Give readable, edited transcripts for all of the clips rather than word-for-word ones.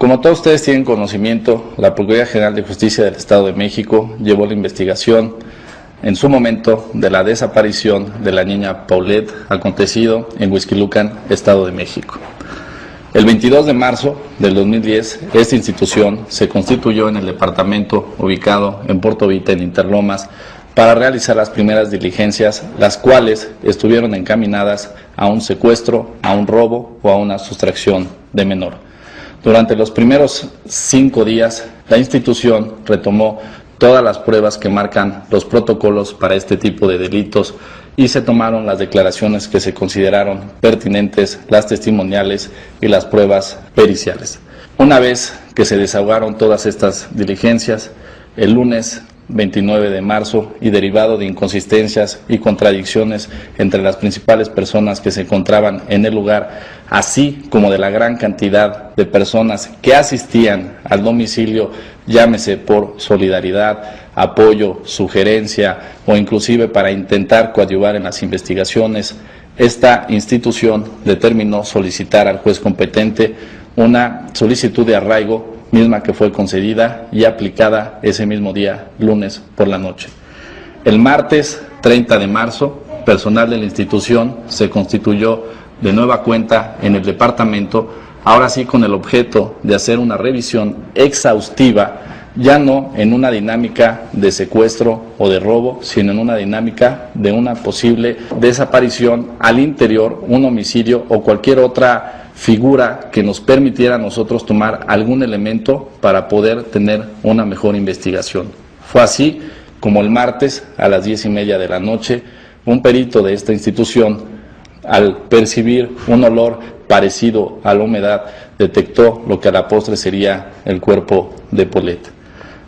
Como todos ustedes tienen conocimiento, la Procuraduría General de Justicia del Estado de México llevó la investigación en su momento de la desaparición de la niña Paulette, acontecido en Huixquilucan, Estado de México. El 22 de marzo del 2010, esta institución se constituyó en el departamento ubicado en Puerto Vita, en Interlomas, para realizar las primeras diligencias, las cuales estuvieron encaminadas a un secuestro, a un robo o a una sustracción de menor. Durante los primeros 5 días, la institución retomó todas las pruebas que marcan los protocolos para este tipo de delitos y se tomaron las declaraciones que se consideraron pertinentes, las testimoniales y las pruebas periciales. Una vez que se desahogaron todas estas diligencias, el lunes 29 de marzo, y derivado de inconsistencias y contradicciones entre las principales personas que se encontraban en el lugar, así como de la gran cantidad de personas que asistían al domicilio, llámese por solidaridad, apoyo, sugerencia o inclusive para intentar coadyuvar en las investigaciones, esta institución determinó solicitar al juez competente una solicitud de arraigo, misma que fue concedida y aplicada ese mismo día, lunes por la noche. El martes 30 de marzo, personal de la institución se constituyó de nueva cuenta en el departamento, ahora sí con el objeto de hacer una revisión exhaustiva, ya no en una dinámica de secuestro o de robo, sino en una dinámica de una posible desaparición al interior, un homicidio o cualquier otra figura que nos permitiera a nosotros tomar algún elemento para poder tener una mejor investigación. Fue así como el martes a las 10:30 de la noche, un perito de esta institución, al percibir un olor parecido a la humedad, detectó lo que a la postre sería el cuerpo de Paulette.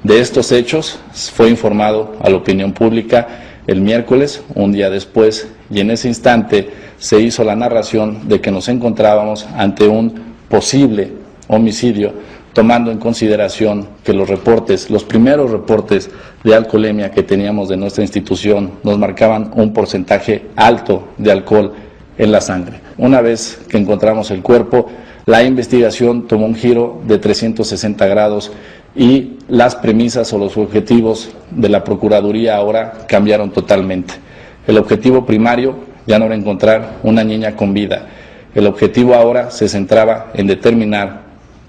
De estos hechos fue informado a la opinión pública el miércoles, un día después, y en ese instante se hizo la narración de que nos encontrábamos ante un posible homicidio, tomando en consideración que los primeros reportes de alcoholemia que teníamos de nuestra institución nos marcaban un porcentaje alto de alcohol en la sangre. Una vez que encontramos el cuerpo, la investigación tomó un giro de 360 grados y las premisas o los objetivos de la Procuraduría ahora cambiaron totalmente. El objetivo primario ya no era encontrar una niña con vida. El objetivo ahora se centraba en determinar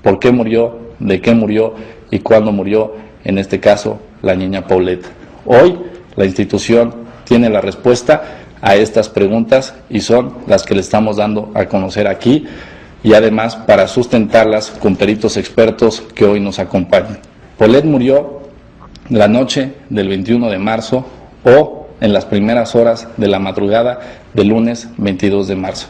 por qué murió, de qué murió y cuándo murió, en este caso, la niña Paulette. Hoy la institución tiene la respuesta a estas preguntas y son las que le estamos dando a conocer aquí, y además para sustentarlas con peritos expertos que hoy nos acompañan. Paulette murió la noche del 21 de marzo o en las primeras horas de la madrugada del lunes 22 de marzo.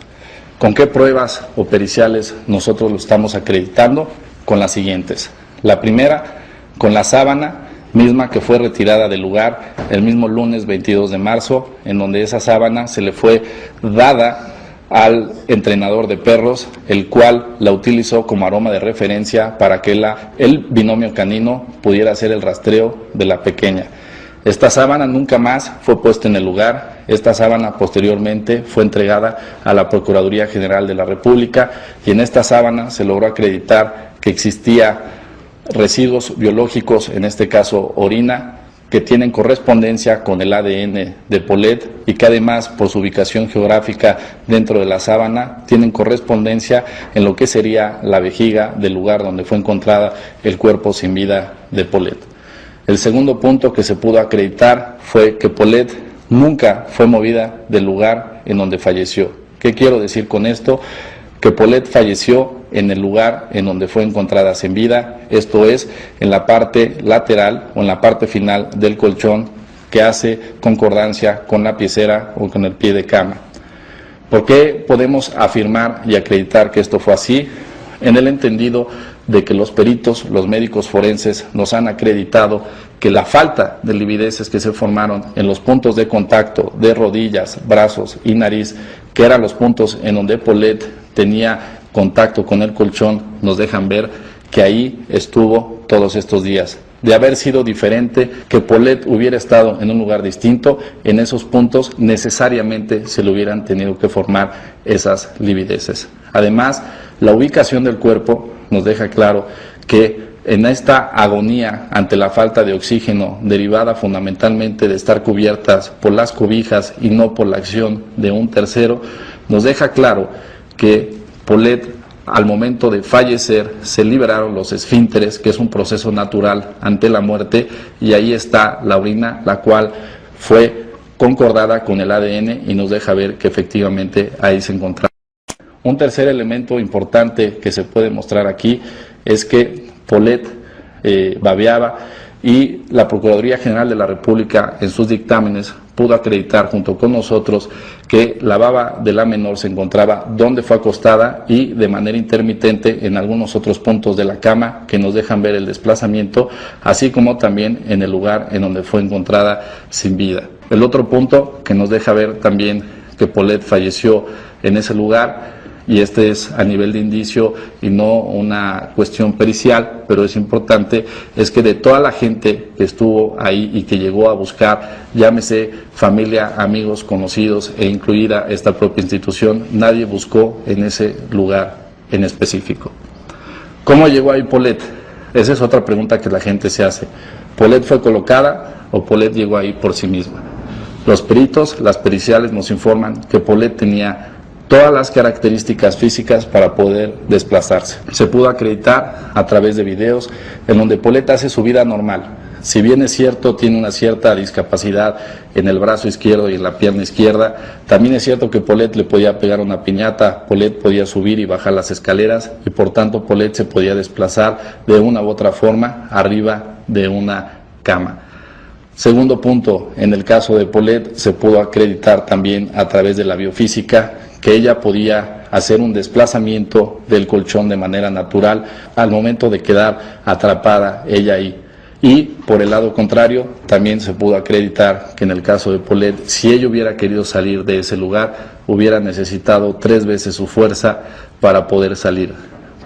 ¿Con qué pruebas o periciales nosotros lo estamos acreditando? Con las siguientes. La primera, con la sábana misma que fue retirada del lugar el mismo lunes 22 de marzo, en donde esa sábana se le fue dada al entrenador de perros, el cual la utilizó como aroma de referencia para que el binomio canino pudiera hacer el rastreo de la pequeña. Esta sábana nunca más fue puesta en el lugar. Esta sábana posteriormente fue entregada a la Procuraduría General de la República y en esta sábana se logró acreditar que existía residuos biológicos, en este caso orina, que tienen correspondencia con el ADN de Paulette y que además por su ubicación geográfica dentro de la sábana tienen correspondencia en lo que sería la vejiga del lugar donde fue encontrada el cuerpo sin vida de Paulette. El segundo punto que se pudo acreditar fue que Paulette nunca fue movida del lugar en donde falleció. ¿Qué quiero decir con esto? Que Paulette falleció en el lugar en donde fue encontrada sin vida, esto es, en la parte lateral o en la parte final del colchón que hace concordancia con la piecera o con el pie de cama. ¿Por qué podemos afirmar y acreditar que esto fue así? En el entendido de que los peritos, los médicos forenses nos han acreditado que la falta de livideces que se formaron en los puntos de contacto de rodillas, brazos y nariz, que eran los puntos en donde Paulette tenía contacto con el colchón, nos dejan ver que ahí estuvo todos estos días. De haber sido diferente, que Paulette hubiera estado en un lugar distinto, en esos puntos necesariamente se le hubieran tenido que formar esas livideces. Además, la ubicación del cuerpo nos deja claro que en esta agonía ante la falta de oxígeno, derivada fundamentalmente de estar cubiertas por las cobijas y no por la acción de un tercero, nos deja claro que Paulette, al momento de fallecer, se liberaron los esfínteres, que es un proceso natural ante la muerte, y ahí está la orina, la cual fue concordada con el ADN y nos deja ver que efectivamente ahí se encontraba. Un tercer elemento importante que se puede mostrar aquí es que Paulette babeaba, y la Procuraduría General de la República en sus dictámenes pudo acreditar junto con nosotros que la baba de la menor se encontraba donde fue acostada y de manera intermitente en algunos otros puntos de la cama que nos dejan ver el desplazamiento, así como también en el lugar en donde fue encontrada sin vida. El otro punto que nos deja ver también que Paulette falleció en ese lugar, y este es a nivel de indicio y no una cuestión pericial, pero es importante, es que de toda la gente que estuvo ahí y que llegó a buscar, llámese familia, amigos, conocidos e incluida esta propia institución, nadie buscó en ese lugar en específico. ¿Cómo llegó ahí Paulette? Esa es otra pregunta que la gente se hace. ¿Paulette fue colocada o Paulette llegó ahí por sí misma? Los peritos, las periciales nos informan que Paulette tenía todas las características físicas para poder desplazarse. Se pudo acreditar a través de videos en donde Paulette hace su vida normal. Si bien es cierto, tiene una cierta discapacidad en el brazo izquierdo y en la pierna izquierda, también es cierto que Paulette le podía pegar una piñata, Paulette podía subir y bajar las escaleras, y por tanto Paulette se podía desplazar de una u otra forma arriba de una cama. Segundo punto, en el caso de Paulette se pudo acreditar también a través de la biofísica que ella podía hacer un desplazamiento del colchón de manera natural al momento de quedar atrapada ella ahí. Y por el lado contrario, también se pudo acreditar que en el caso de Paulette, si ella hubiera querido salir de ese lugar, hubiera necesitado 3 veces su fuerza para poder salir.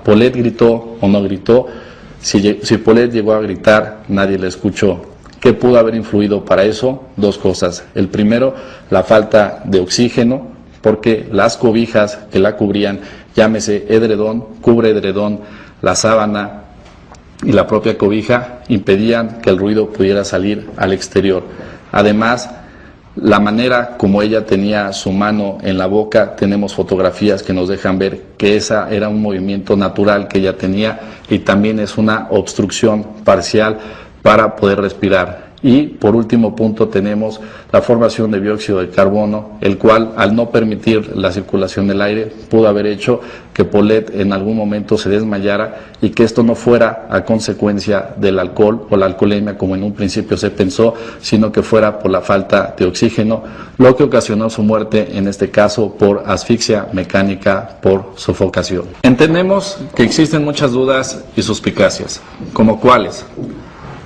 ¿Paulette gritó o no gritó? Si Paulette llegó a gritar, nadie la escuchó. ¿Qué pudo haber influido para eso? 2 cosas. El primero, la falta de oxígeno, porque las cobijas que la cubrían, llámese edredón, cubre edredón, la sábana y la propia cobija, impedían que el ruido pudiera salir al exterior. Además, la manera como ella tenía su mano en la boca, tenemos fotografías que nos dejan ver que esa era un movimiento natural que ella tenía, y también es una obstrucción parcial para poder respirar. Y por último punto tenemos la formación de dióxido de carbono, el cual, al no permitir la circulación del aire, pudo haber hecho que Paulette en algún momento se desmayara, y que esto no fuera a consecuencia del alcohol o la alcoholemia como en un principio se pensó, sino que fuera por la falta de oxígeno, lo que ocasionó su muerte, en este caso por asfixia mecánica por sofocación. Entendemos que existen muchas dudas y suspicacias, como cuáles,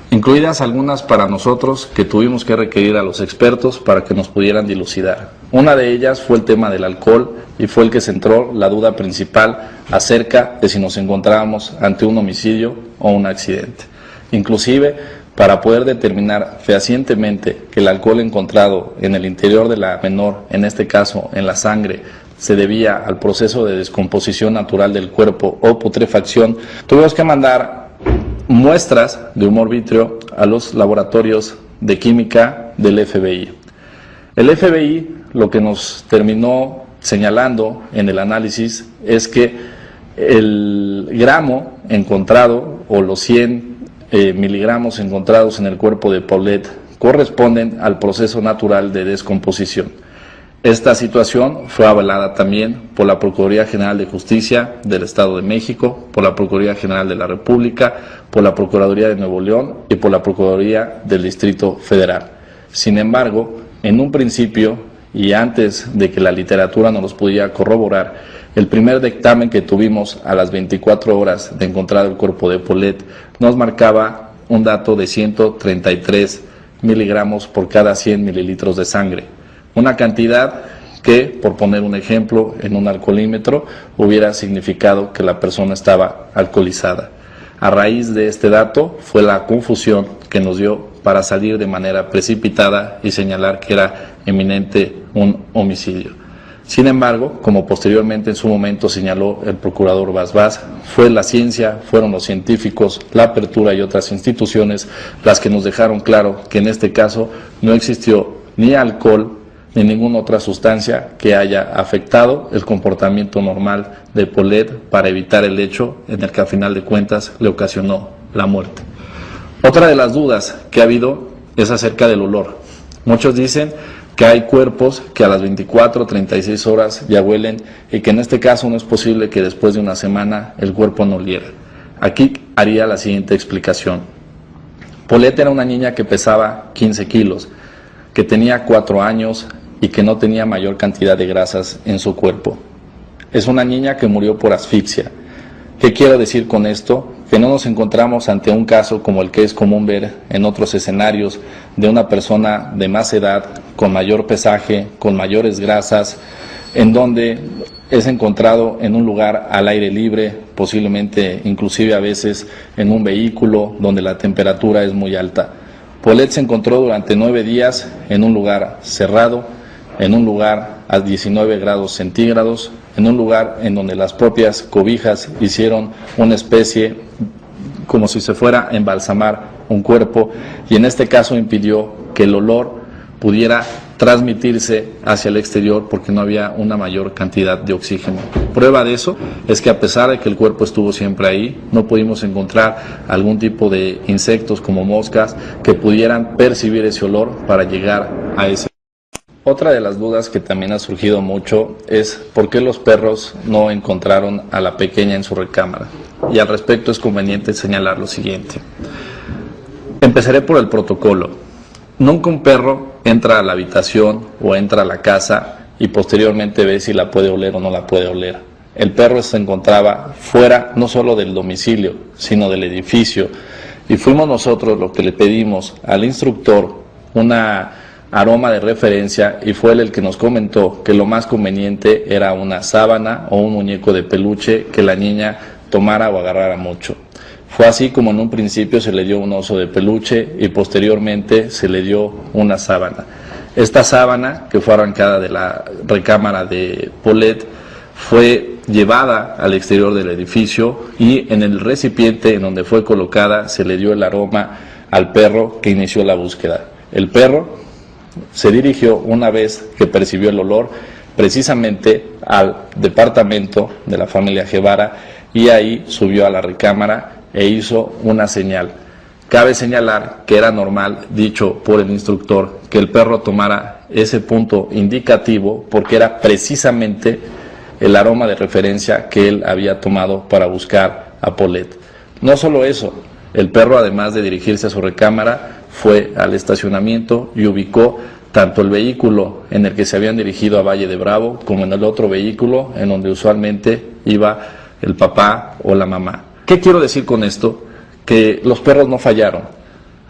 incluidas algunas para nosotros que tuvimos que requerir a los expertos para que nos pudieran dilucidar. Una de ellas fue el tema del alcohol, y fue el que centró la duda principal acerca de si nos encontrábamos ante un homicidio o un accidente. Inclusive, para poder determinar fehacientemente que el alcohol encontrado en el interior de la menor, en este caso en la sangre, se debía al proceso de descomposición natural del cuerpo o putrefacción, tuvimos que mandar muestras de humor vítreo a los laboratorios de química del FBI. El FBI lo que nos terminó señalando en el análisis es que el gramo encontrado, o los 100 miligramos encontrados en el cuerpo de Paulette, corresponden al proceso natural de descomposición. Esta situación fue avalada también por la Procuraduría General de Justicia del Estado de México, por la Procuraduría General de la República, por la Procuraduría de Nuevo León y por la Procuraduría del Distrito Federal. Sin embargo, en un principio, y antes de que la literatura nos los pudiera corroborar, el primer dictamen que tuvimos a las 24 horas de encontrar el cuerpo de Paulette nos marcaba un dato de 133 miligramos por cada 100 mililitros de sangre. Una cantidad que, por poner un ejemplo, en un alcoholímetro hubiera significado que la persona estaba alcoholizada. A raíz de este dato fue la confusión que nos dio para salir de manera precipitada y señalar que era eminente un homicidio. Sin embargo, como posteriormente en su momento señaló el procurador Vaz, fue la ciencia, fueron los científicos, la apertura y otras instituciones las que nos dejaron claro que en este caso no existió ni alcohol ni ninguna otra sustancia que haya afectado el comportamiento normal de Paulette para evitar el hecho en el que a final de cuentas le ocasionó la muerte. Otra de las dudas que ha habido es acerca del olor. Muchos dicen que hay cuerpos que a las 24 o 36 horas ya huelen y que en este caso no es posible que después de una semana el cuerpo no oliera. Aquí haría la siguiente explicación. Paulette era una niña que pesaba 15 kilos, que tenía 4 años y que no tenía mayor cantidad de grasas en su cuerpo. Es una niña que murió por asfixia. ¿Qué quiero decir con esto? Que no nos encontramos ante un caso como el que es común ver en otros escenarios de una persona de más edad, con mayor pesaje, con mayores grasas, en donde es encontrado en un lugar al aire libre, posiblemente inclusive a veces en un vehículo donde la temperatura es muy alta. Paulette se encontró durante 9 días en un lugar cerrado, en un lugar a 19 grados centígrados, en un lugar en donde las propias cobijas hicieron una especie como si se fuera a embalsamar un cuerpo, y en este caso impidió que el olor pudiera transmitirse hacia el exterior porque no había una mayor cantidad de oxígeno. Prueba de eso es que a pesar de que el cuerpo estuvo siempre ahí, no pudimos encontrar algún tipo de insectos como moscas que pudieran percibir ese olor para llegar a ese. Otra de las dudas que también ha surgido mucho es por qué los perros no encontraron a la pequeña en su recámara. Y al respecto es conveniente señalar lo siguiente. Empezaré por el protocolo. Nunca un perro entra a la habitación o entra a la casa y posteriormente ve si la puede oler o no la puede oler. El perro se encontraba fuera no solo del domicilio, sino del edificio. Y fuimos nosotros los que le pedimos al instructor una aroma de referencia y fue él el que nos comentó que lo más conveniente era una sábana o un muñeco de peluche que la niña tomara o agarrara mucho. Fue así como en un principio se le dio un oso de peluche y posteriormente se le dio una sábana. Esta sábana, que fue arrancada de la recámara de Paulette, fue llevada al exterior del edificio y en el recipiente en donde fue colocada se le dio el aroma al perro que inició la búsqueda. El perro se dirigió, una vez que percibió el olor, precisamente al departamento de la familia Guevara y ahí subió a la recámara e hizo una señal. Cabe señalar que era normal, dicho por el instructor, que el perro tomara ese punto indicativo porque era precisamente el aroma de referencia que él había tomado para buscar a Paulette. No solo eso, el perro, además de dirigirse a su recámara, fue al estacionamiento y ubicó tanto el vehículo en el que se habían dirigido a Valle de Bravo como en el otro vehículo en donde usualmente iba el papá o la mamá. ¿Qué quiero decir con esto? Que los perros no fallaron.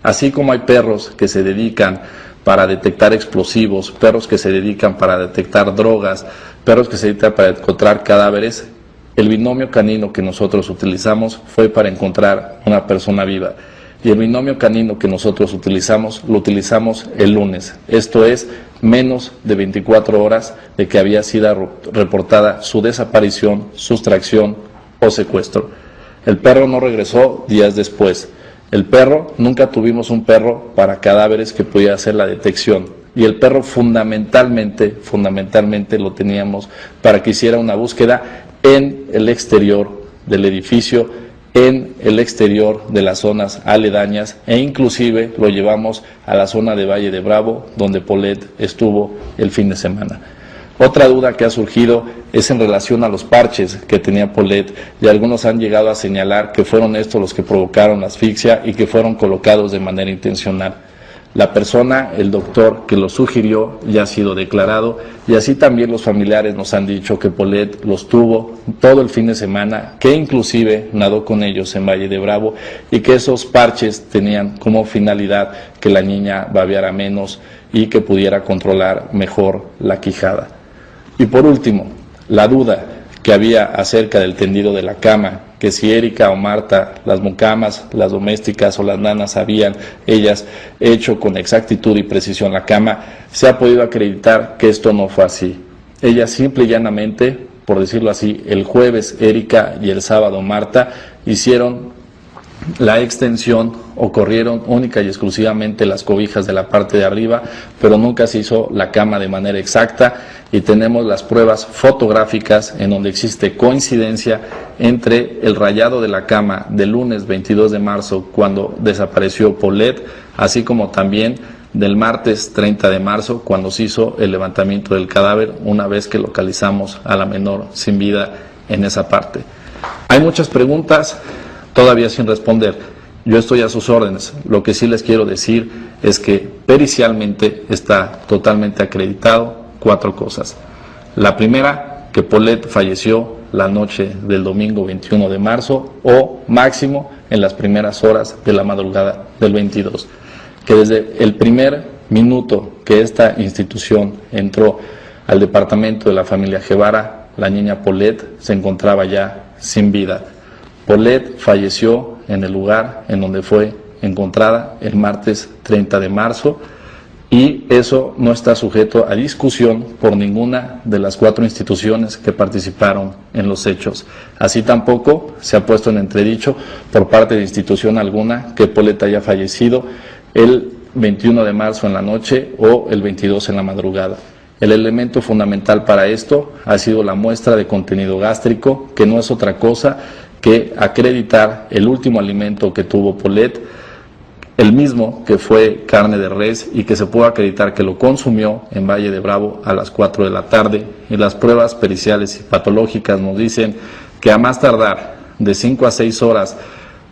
Así como hay perros que se dedican para detectar explosivos, perros que se dedican para detectar drogas, perros que se dedican para encontrar cadáveres, el binomio canino que nosotros utilizamos fue para encontrar una persona viva. Y el binomio canino que nosotros utilizamos, lo utilizamos el lunes. Esto es menos de 24 horas de que había sido reportada su desaparición, sustracción o secuestro. El perro no regresó días después. El perro, nunca tuvimos un perro para cadáveres que pudiera hacer la detección. Y el perro fundamentalmente lo teníamos para que hiciera una búsqueda en el exterior del edificio, en el exterior de las zonas aledañas e inclusive lo llevamos a la zona de Valle de Bravo donde Paulette estuvo el fin de semana. Otra duda que ha surgido es en relación a los parches que tenía Paulette y algunos han llegado a señalar que fueron estos los que provocaron la asfixia y que fueron colocados de manera intencional. La persona, el doctor que lo sugirió, ya ha sido declarado y así también los familiares nos han dicho que Paulette los tuvo todo el fin de semana, que inclusive nadó con ellos en Valle de Bravo y que esos parches tenían como finalidad que la niña babeara menos y que pudiera controlar mejor la quijada. Y por último, la duda que había acerca del tendido de la cama, que si Erika o Marta, las mucamas, las domésticas o las nanas habían ellas hecho con exactitud y precisión la cama, se ha podido acreditar que esto no fue así. Ella simple y llanamente, por decirlo así, el jueves Erika y el sábado Marta hicieron la extensión o corrieron única y exclusivamente las cobijas de la parte de arriba, pero nunca se hizo la cama de manera exacta, y tenemos las pruebas fotográficas en donde existe coincidencia entre el rayado de la cama del lunes 22 de marzo cuando desapareció Paulette, así como también del martes 30 de marzo cuando se hizo el levantamiento del cadáver una vez que localizamos a la menor sin vida en esa parte. Hay muchas preguntas todavía sin responder. Yo estoy a sus órdenes. Lo que sí les quiero decir es que pericialmente está totalmente acreditado 4 cosas. La primera, que Paulette falleció la noche del domingo 21 de marzo o máximo en las primeras horas de la madrugada del 22. Que desde el primer minuto que esta institución entró al departamento de la familia Guevara, la niña Paulette se encontraba ya sin vida. Paulette falleció en el lugar en donde fue encontrada el martes 30 de marzo y eso no está sujeto a discusión por ninguna de las 4 instituciones que participaron en los hechos. Así tampoco se ha puesto en entredicho por parte de institución alguna que Paulette haya fallecido el 21 de marzo en la noche o el 22 en la madrugada. El elemento fundamental para esto ha sido la muestra de contenido gástrico, que no es otra cosa que acreditar el último alimento que tuvo Paulette, el mismo que fue carne de res y que se pudo acreditar que lo consumió en Valle de Bravo a las 4 de la tarde, y las pruebas periciales y patológicas nos dicen que a más tardar de 5 a 6 horas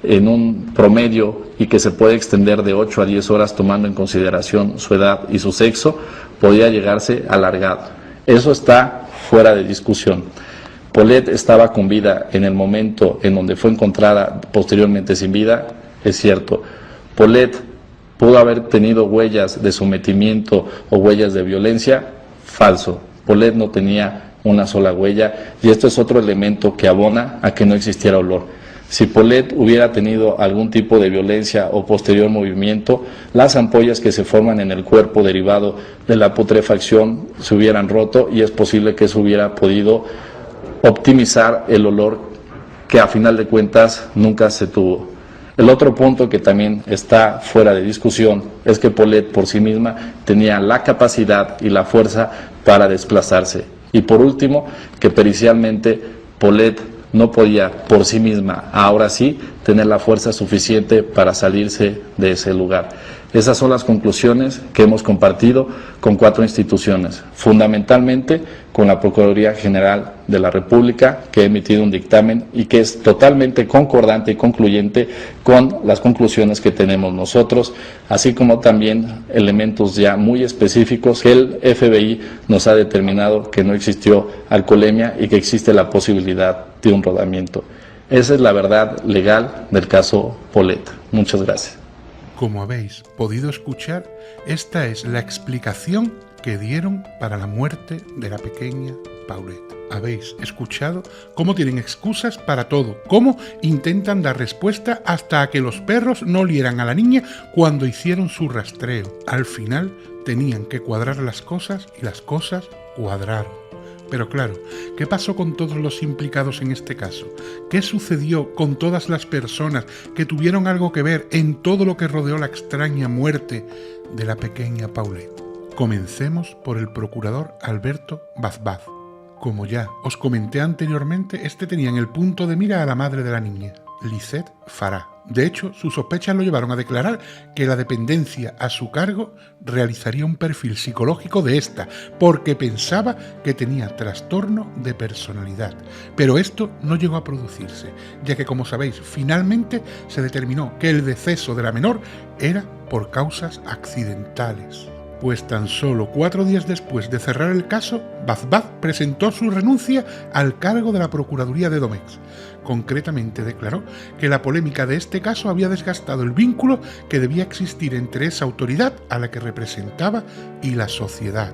en un promedio y que se puede extender de 8 a 10 horas tomando en consideración su edad y su sexo, podía llegarse alargado. Eso está fuera de discusión. Paulette estaba con vida en el momento en donde fue encontrada posteriormente sin vida, es cierto. Paulette pudo haber tenido huellas de sometimiento o huellas de violencia, falso. Paulette no tenía una sola huella y esto es otro elemento que abona a que no existiera olor. Si Paulette hubiera tenido algún tipo de violencia o posterior movimiento, las ampollas que se forman en el cuerpo derivado de la putrefacción se hubieran roto y es posible que eso hubiera podido optimizar el olor que a final de cuentas nunca se tuvo. El otro punto que también está fuera de discusión es que Paulette por sí misma tenía la capacidad y la fuerza para desplazarse. Y por último, que pericialmente Paulette no podía por sí misma, ahora sí, tener la fuerza suficiente para salirse de ese lugar. Esas son las conclusiones que hemos compartido con 4 instituciones, fundamentalmente con la Procuraduría General de la República, que ha emitido un dictamen y que es totalmente concordante y concluyente con las conclusiones que tenemos nosotros, así como también elementos ya muy específicos que el FBI nos ha determinado que no existió alcoholemia y que existe la posibilidad de un rodamiento. Esa es la verdad legal del caso Paulette. Muchas gracias. Como habéis podido escuchar, esta es la explicación que dieron para la muerte de la pequeña Paulette. Habéis escuchado cómo tienen excusas para todo, cómo intentan dar respuesta hasta a que los perros no olieran a la niña cuando hicieron su rastreo. Al final tenían que cuadrar las cosas y las cosas cuadraron. Pero claro, ¿qué pasó con todos los implicados en este caso? ¿Qué sucedió con todas las personas que tuvieron algo que ver en todo lo que rodeó la extraña muerte de la pequeña Paulette? Comencemos por el procurador Alberto Bazbaz. Como ya os comenté anteriormente, este tenía en el punto de mira a la madre de la niña, Lisette Farah. De hecho, sus sospechas lo llevaron a declarar que la dependencia a su cargo realizaría un perfil psicológico de esta, porque pensaba que tenía trastorno de personalidad. Pero esto no llegó a producirse, ya que, como sabéis, finalmente se determinó que el deceso de la menor era por causas accidentales. Pues tan solo 4 días después de cerrar el caso, Bazbaz presentó su renuncia al cargo de la Procuraduría de Domex. Concretamente declaró que la polémica de este caso había desgastado el vínculo que debía existir entre esa autoridad a la que representaba y la sociedad.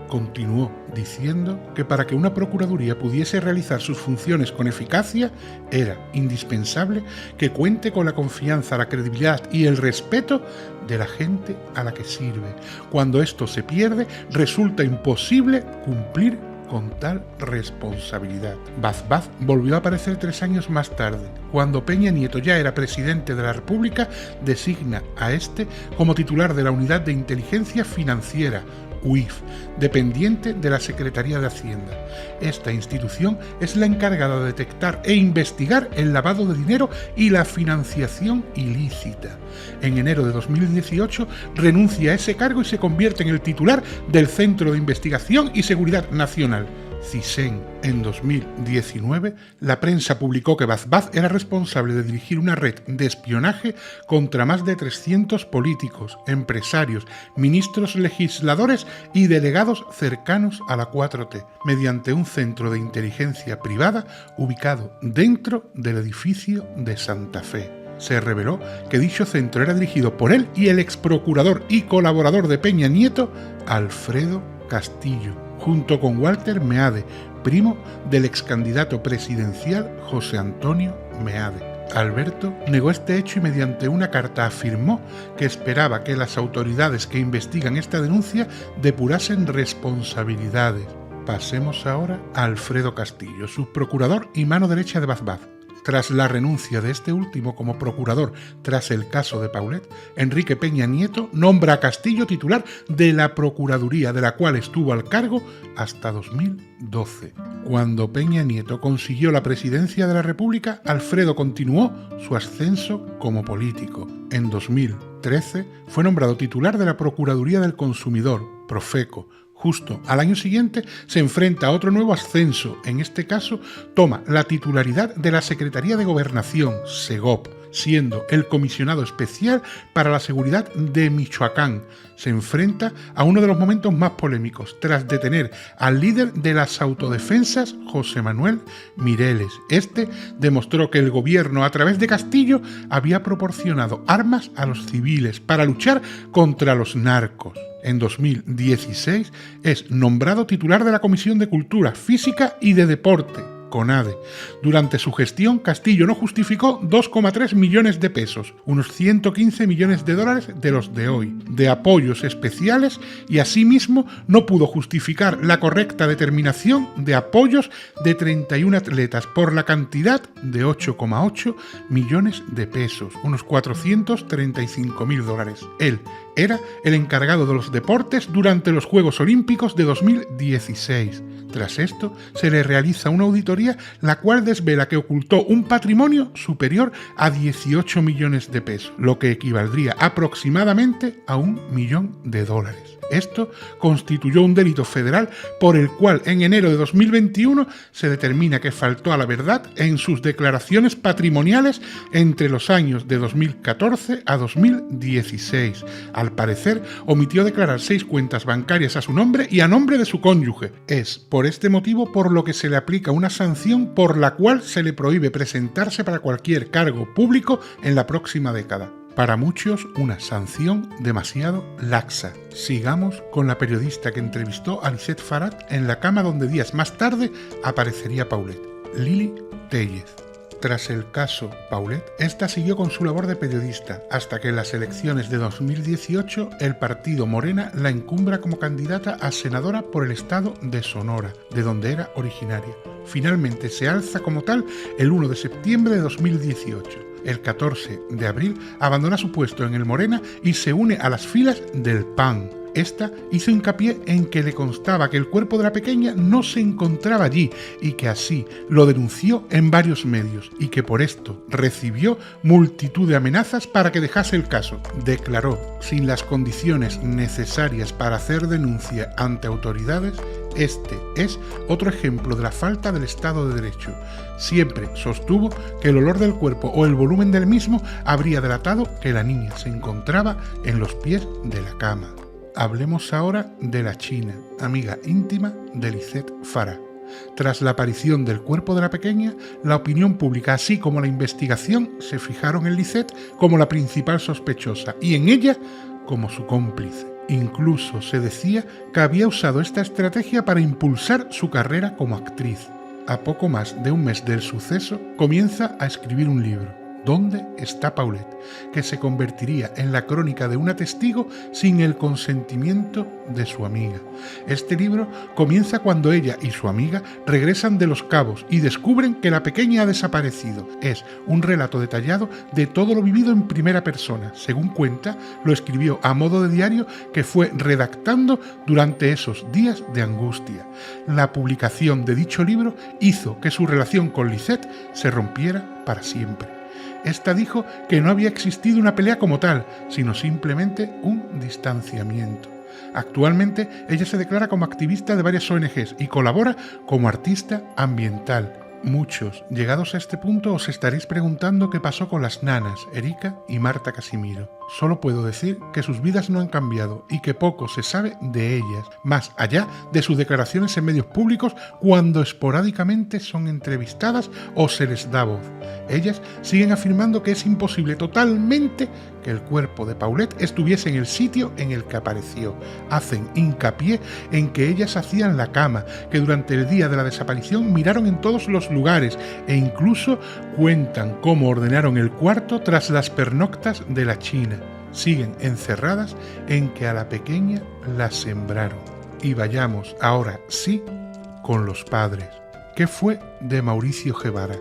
Continuó diciendo que para que una procuraduría pudiese realizar sus funciones con eficacia era indispensable que cuente con la confianza, la credibilidad y el respeto de la gente a la que sirve. Cuando esto se pierde, resulta imposible cumplir con tal responsabilidad. Vaz volvió a aparecer 3 años más tarde. Cuando Peña Nieto ya era presidente de la República, designa a este como titular de la Unidad de Inteligencia Financiera, UIF, dependiente de la Secretaría de Hacienda. Esta institución es la encargada de detectar e investigar el lavado de dinero y la financiación ilícita. En enero de 2018 renuncia a ese cargo y se convierte en el titular del Centro de Investigación y Seguridad Nacional, CISEN. En 2019, la prensa publicó que Vaz era responsable de dirigir una red de espionaje contra más de 300 políticos, empresarios, ministros legisladores y delegados cercanos a la 4T, mediante un centro de inteligencia privada ubicado dentro del edificio de Santa Fe. Se reveló que dicho centro era dirigido por él y el exprocurador y colaborador de Peña Nieto, Alfredo Castillo, junto con Walter Meade, primo del excandidato presidencial José Antonio Meade. Alberto negó este hecho y mediante una carta afirmó que esperaba que las autoridades que investigan esta denuncia depurasen responsabilidades. Pasemos ahora a Alfredo Castillo, subprocurador y mano derecha de Vaz. Tras la renuncia de este último como procurador tras el caso de Paulet, Enrique Peña Nieto nombra a Castillo titular de la Procuraduría, de la cual estuvo al cargo hasta 2012. Cuando Peña Nieto consiguió la presidencia de la República, Alfredo continuó su ascenso como político. En 2013 fue nombrado titular de la Procuraduría del Consumidor, Profeco. Justo al año siguiente se enfrenta a otro nuevo ascenso. En este caso, toma la titularidad de la Secretaría de Gobernación, SEGOP, siendo el comisionado especial para la seguridad de Michoacán. Se enfrenta a uno de los momentos más polémicos, tras detener al líder de las autodefensas, José Manuel Mireles. Este demostró que el gobierno, a través de Castillo, había proporcionado armas a los civiles para luchar contra los narcos. En 2016 es nombrado titular de la Comisión de Cultura Física y de Deporte, CONADE. Durante su gestión, Castillo no justificó 2,3 millones de pesos, unos 115 millones de dólares de los de hoy, de apoyos especiales y asimismo no pudo justificar la correcta determinación de apoyos de 31 atletas por la cantidad de 8,8 millones de pesos, unos 435.000 dólares. Él era el encargado de los deportes durante los Juegos Olímpicos de 2016. Tras esto, se le realiza una auditoría la cual desvela que ocultó un patrimonio superior a 18 millones de pesos, lo que equivaldría aproximadamente a $1 millón. Esto constituyó un delito federal por el cual en enero de 2021 se determina que faltó a la verdad en sus declaraciones patrimoniales entre los años de 2014 a 2016. Al parecer, omitió declarar 6 cuentas bancarias a su nombre y a nombre de su cónyuge. Es por este motivo por lo que se le aplica una sanción por la cual se le prohíbe presentarse para cualquier cargo público en la próxima década. Para muchos, una sanción demasiado laxa. Sigamos con la periodista que entrevistó a Lisette Farat en la cama donde días más tarde aparecería Paulet, Lili Téllez. Tras el caso Paulet, esta siguió con su labor de periodista, hasta que en las elecciones de 2018 el partido Morena la encumbra como candidata a senadora por el estado de Sonora, de donde era originaria. Finalmente se alza como tal el 1 de septiembre de 2018. El 14 de abril abandona su puesto en el Morena y se une a las filas del PAN. Esta hizo hincapié en que le constaba que el cuerpo de la pequeña no se encontraba allí y que así lo denunció en varios medios y que por esto recibió multitud de amenazas para que dejase el caso. Declaró, sin las condiciones necesarias para hacer denuncia ante autoridades, este es otro ejemplo de la falta del Estado de Derecho. Siempre sostuvo que el olor del cuerpo o el volumen del mismo habría delatado que la niña se encontraba en los pies de la cama. Hablemos ahora de la China, amiga íntima de Lisette Farat. Tras la aparición del cuerpo de la pequeña, la opinión pública, así como la investigación, se fijaron en Lisette como la principal sospechosa y en ella como su cómplice. Incluso se decía que había usado esta estrategia para impulsar su carrera como actriz. A poco más de un mes del suceso, comienza a escribir un libro, ¿Dónde está Paulette?, que se convertiría en la crónica de una testigo sin el consentimiento de su amiga. Este libro comienza cuando ella y su amiga regresan de Los Cabos y descubren que la pequeña ha desaparecido. Es un relato detallado de todo lo vivido en primera persona. Según cuenta, lo escribió a modo de diario que fue redactando durante esos días de angustia. La publicación de dicho libro hizo que su relación con Lisette se rompiera para siempre. Esta dijo que no había existido una pelea como tal, sino simplemente un distanciamiento. Actualmente, ella se declara como activista de varias ONGs y colabora como artista ambiental. Muchos, llegados a este punto, os estaréis preguntando qué pasó con las nanas, Erika y Marta Casimiro. Solo puedo decir que sus vidas no han cambiado y que poco se sabe de ellas, más allá de sus declaraciones en medios públicos cuando esporádicamente son entrevistadas o se les da voz. Ellas siguen afirmando que es imposible totalmente que el cuerpo de Paulette estuviese en el sitio en el que apareció. Hacen hincapié en que ellas hacían la cama, que durante el día de la desaparición miraron en todos los lugares e incluso cuentan cómo ordenaron el cuarto tras las pernoctas de la China. Siguen encerradas en que a la pequeña la sembraron. Y vayamos ahora sí con los padres. ¿Qué fue de Mauricio Guevara?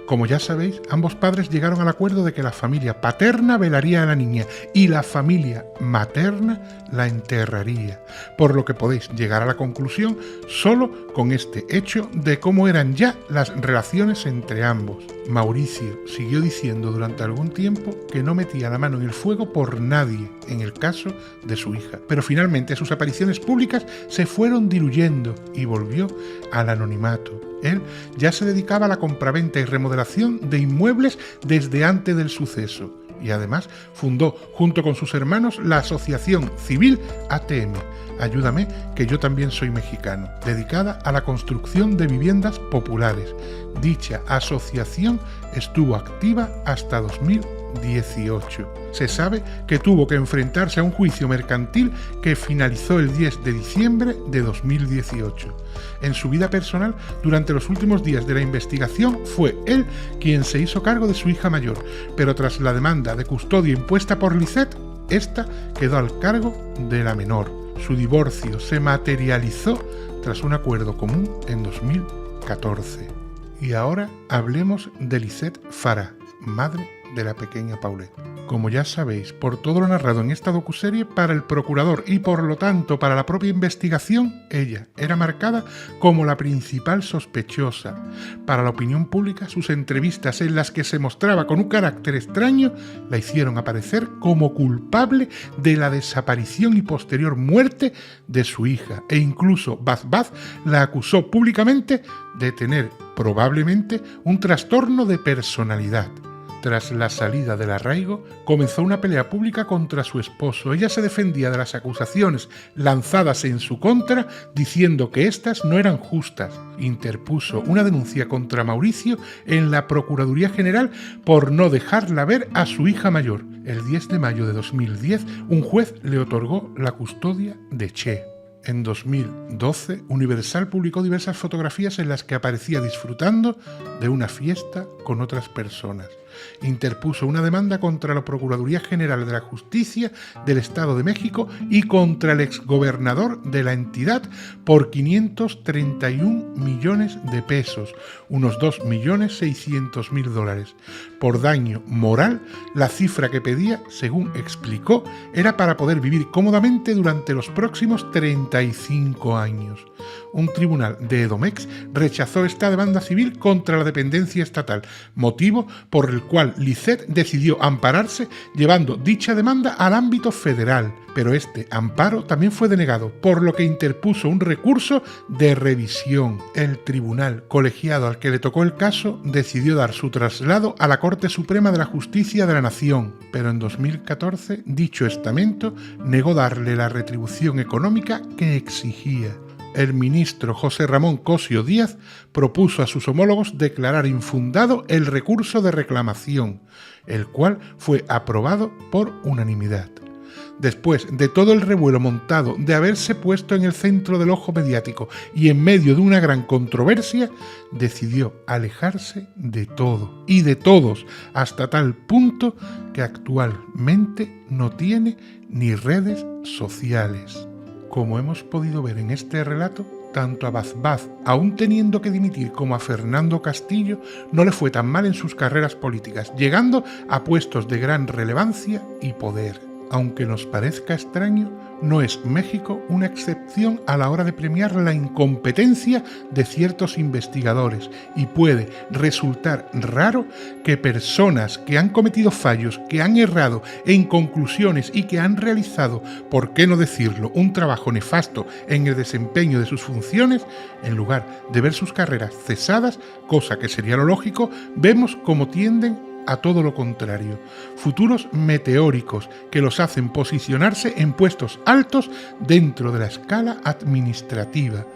Como ya sabéis, ambos padres llegaron al acuerdo de que la familia paterna velaría a la niña y la familia materna la enterraría, por lo que podéis llegar a la conclusión solo con este hecho de cómo eran ya las relaciones entre ambos. Mauricio siguió diciendo durante algún tiempo que no metía la mano en el fuego por nadie en el caso de su hija, pero finalmente sus apariciones públicas se fueron diluyendo y volvió al anonimato. Él ya se dedicaba a la compraventa y remodelación de inmuebles desde antes del suceso y además fundó junto con sus hermanos la asociación civil ATM, Ayúdame que yo también soy mexicano, dedicada a la construcción de viviendas populares. Dicha asociación estuvo activa hasta 2018. Se sabe que tuvo que enfrentarse a un juicio mercantil que finalizó el 10 de diciembre de 2018. En su vida personal, durante los últimos días de la investigación, fue él quien se hizo cargo de su hija mayor, pero tras la demanda de custodia impuesta por Lisette, esta quedó al cargo de la menor. Su divorcio se materializó tras un acuerdo común en 2014. Y ahora hablemos de Lisette Farah, madre de la pequeña Paulette. Como ya sabéis, por todo lo narrado en esta docuserie, para el procurador y por lo tanto para la propia investigación, ella era marcada como la principal sospechosa. Para la opinión pública, sus entrevistas en las que se mostraba con un carácter extraño la hicieron aparecer como culpable de la desaparición y posterior muerte de su hija, e incluso Baz Baz la acusó públicamente de tener probablemente un trastorno de personalidad. Tras la salida del arraigo, comenzó una pelea pública contra su esposo. Ella se defendía de las acusaciones lanzadas en su contra, diciendo que éstas no eran justas. Interpuso una denuncia contra Mauricio en la Procuraduría General por no dejarla ver a su hija mayor. El 10 de mayo de 2010, un juez le otorgó la custodia de Che. En 2012, Universal publicó diversas fotografías en las que aparecía disfrutando de una fiesta con otras personas. Interpuso una demanda contra la Procuraduría General de la Justicia del Estado de México y contra el exgobernador de la entidad por 531 millones de pesos, unos $2.600.000. Por daño moral, la cifra que pedía, según explicó, era para poder vivir cómodamente durante los próximos 35 años. Un tribunal de Edomex rechazó esta demanda civil contra la dependencia estatal, motivo por el cual Lisette decidió ampararse llevando dicha demanda al ámbito federal, pero este amparo también fue denegado, por lo que interpuso un recurso de revisión. El tribunal colegiado al que le tocó el caso decidió dar su traslado a la Corte Suprema de la Justicia de la Nación, pero en 2014 dicho estamento negó darle la retribución económica que exigía. El ministro José Ramón Cosio Díaz propuso a sus homólogos declarar infundado el recurso de reclamación, el cual fue aprobado por unanimidad. después de todo el revuelo montado, de haberse puesto en el centro del ojo mediático y en medio de una gran controversia, decidió alejarse de todo y de todos, hasta tal punto que actualmente no tiene ni redes sociales. Como hemos podido ver en este relato, tanto a Bazbaz, aún teniendo que dimitir, como a Fernando Castillo, no le fue tan mal en sus carreras políticas, llegando a puestos de gran relevancia y poder. Aunque nos parezca extraño, no es México una excepción a la hora de premiar la incompetencia de ciertos investigadores, y puede resultar raro que personas que han cometido fallos, que han errado en conclusiones y que han realizado, por qué no decirlo, un trabajo nefasto en el desempeño de sus funciones, en lugar de ver sus carreras cesadas, cosa que sería lo lógico, vemos cómo tienden a todo lo contrario, futuros meteóricos que los hacen posicionarse en puestos altos dentro de la escala administrativa.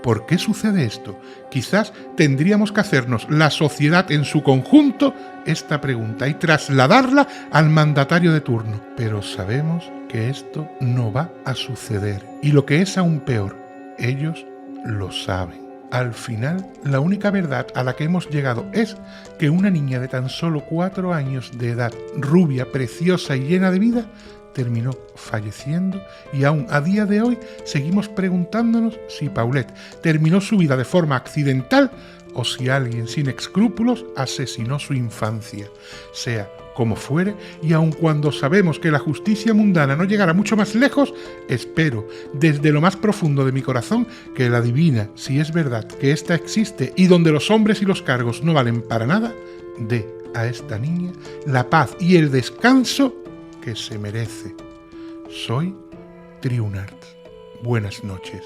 ¿Por qué sucede esto? Quizás tendríamos que hacernos, la sociedad en su conjunto, esta pregunta y trasladarla al mandatario de turno. Pero sabemos que esto no va a suceder. Y lo que es aún peor, ellos lo saben. Al final, la única verdad a la que hemos llegado es que una niña de tan solo 4 años de edad, rubia, preciosa y llena de vida, terminó falleciendo, y aún a día de hoy seguimos preguntándonos si Paulette terminó su vida de forma accidental o si alguien sin escrúpulos asesinó su infancia. Sea como fuere, y aun cuando sabemos que la justicia mundana no llegará mucho más lejos, espero desde lo más profundo de mi corazón que la divina, si es verdad que ésta existe y donde los hombres y los cargos no valen para nada, dé a esta niña la paz y el descanso que se merece. Soy Triunart. Buenas noches.